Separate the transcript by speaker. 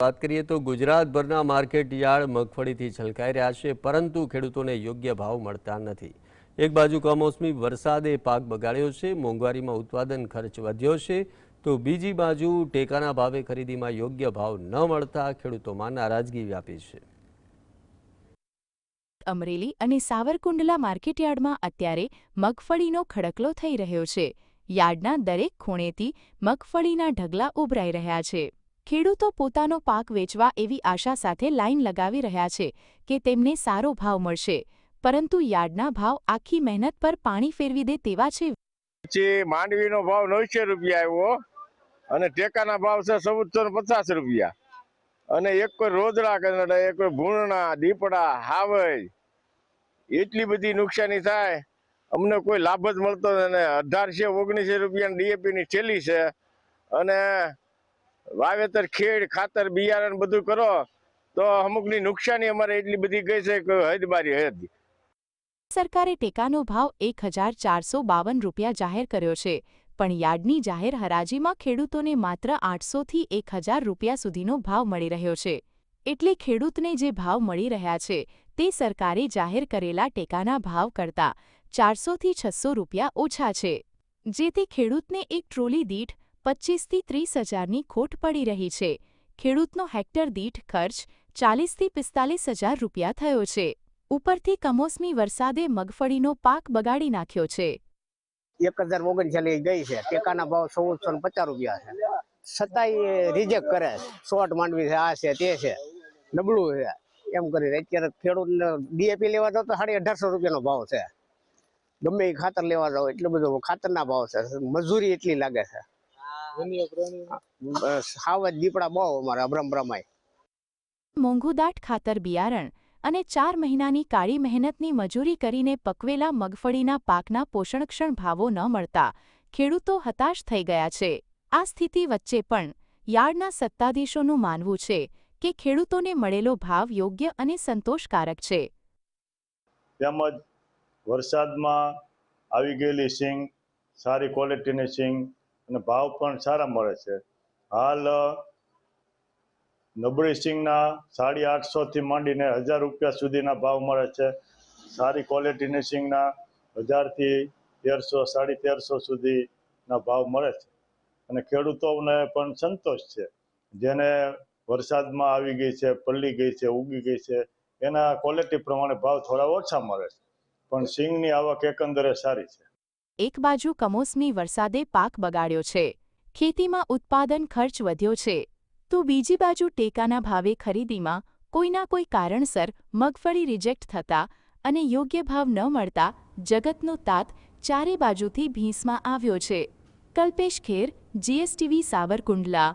Speaker 1: વાત કરીએ તો ગુજરાતભરના માર્કેટ યાર્ડ મગફળીથી છલકાઈ રહ્યા છે, પરંતુ ખેડૂતોને યોગ્ય ભાવ મળતા નથી। એક બાજુ કમોસમી વરસાદે પાક બગાડ્યો છે, મોંઘવારીમાં ઉત્પાદન ખર્ચ વધ્યો છે, તો બીજી બાજુ ટેકાના ભાવે ખરીદીમાં યોગ્ય ભાવ ન મળતા ખેડૂતોમાં નારાજગી વ્યાપી છે।
Speaker 2: અમરેલી અને સાવરકુંડલા માર્કેટયાર્ડમાં અત્યારે મગફળીનો ખડકલો થઈ રહ્યો છે। યાર્ડના દરેક ખૂણેથી મગફળીના ઢગલા ઉભરાઈ રહ્યા છે। ખેડૂતો પોતાનો પાક વેચવા એવી આશા સાથે લાઈન લગાવી રહ્યા છે કે તેમને સારો ભાવ મળશે, પરંતુ યાર્ડના ભાવ આખી મહેનત પર પાણી ફેરવી દે તેવા છે।
Speaker 3: માંડવીનો ભાવ 900 રૂપિયા આવ્યો અને ટેકાના ભાવ છે 1450 રૂપિયા અને એક કોઈ રોદડા કંદડા, એક કોઈ ભૂણના, દીપડા, હાવઈ, એટલી બધી નુકસાની થાય। અમને કોઈ લાભ જ મળતો નથી। 1800-1900 રૂપિયાની ડીએપી ની થેલી છે અને વાવેતર ખેડ ખાતર બિયારણ બધું કરો તો અમુકની નુકસાની અમારે એટલી બધી ગઈ છે કે હદ બારી હદ।
Speaker 2: સરકારે ટેકાનો ભાવ 1452 રૂપિયા જાહેર કર્યો છે, પણ યાર્ડની જાહેર હરાજીમાં ખેડૂતોને માત્ર 800 થી 1000 રૂપિયા સુધીનો ભાવ મળી રહ્યો છે। એટલે ખેડૂતને જે ભાવ મળી રહ્યા છે તે સરકારે જાહેર કરેલા ટેકાના ભાવ કરતાં 400 થી 600 રૂપિયા ઓછા છે, જેથી ખેડૂતને એક ટ્રોલી દીઠ 25 થી 30 હજારની ખોટ પડી રહી છે। ખેડૂતનો હેક્ટર દીઠ ખર્ચ 40 થી 45 હજાર રૂપિયા થયો છે। ઉપરથી કમોસમી વરસાદે મગફળીનો પાક બગાડી નાખ્યો છે।
Speaker 4: 1039 ગઈ છે, ટેકાના ભાવ 1450 રૂપિયા છે, છતાંય રિજેક્ટ કરે। શોર્ટ માંડવી છે, આ છે તે છે, નબળું છે એમ કરીને અત્યારે ખેડૂતને ડીએપી લેવા જાવ તો 1850 રૂપિયાનો ભાવ છે। ગમે એ ખાતર લેવા જાવ એટલો બધો ખાતરના ભાવ છે, મજૂરી એટલી લાગે છે। હાવ જ દીપડા બહુ અમારે અભરમભરમાય।
Speaker 2: મોંઘુદાટ ખાતર બિયારણ અને 4 મહિનાની કાળી મહેનતની મજૂરી કરીને પકવેલા મગફળીના પાકના પોષણક્ષમ ભાવો ન મળતા ખેડૂતો હતાશ થઈ ગયા છે। આ સ્થિતિ વચ્ચે પણ યાર્ડના સત્તાધીશોનું માનવું છે કે ખેડૂતોને મળેલો ભાવ યોગ્ય અને સંતોષકારક છે।
Speaker 5: તેમજ વરસાદમાં આવી ગયેલી સિંગ, સારી ક્વોલિટીની સિંગ અને ભાવ પણ સારા મળે છે। હાલ નબળી સિંગના 850 થી માંડીને 1000 રૂપિયા સુધીના ભાવ મળે છે। સારી ક્વોલિટીની સિંગના 1000 થી 1300, 1350 સુધીના ભાવ મળે છે અને ખેડૂતોને પણ સંતોષ છે। જેને વરસાદમાં આવી ગઈ છે, પલ્લી ગઈ છે, ઉગી ગઈ છે, એના ક્વોલિટી પ્રમાણે ભાવ થોડા ઓછા મળે છે, પણ સિંગની આવક એકંદરે સારી છે।
Speaker 2: એક બાજુ કમોસમી વરસાદે પાક બગાડ્યો છે, ખેતીમાં ઉત્પાદન ખર્ચ વધ્યો છે, તો બીજી બાજુ ટેકાના ભાવે ખરીદીમાં કોઈના કોઈ કારણસર મગફળી રિજેક્ટ થતા અને યોગ્ય ભાવ ન મળતા જગતનો તાત ચારે બાજુથી ભીંસમાં આવ્યો છે। કલ્પેશ ખેર, GSTV સાવરકુંડલા।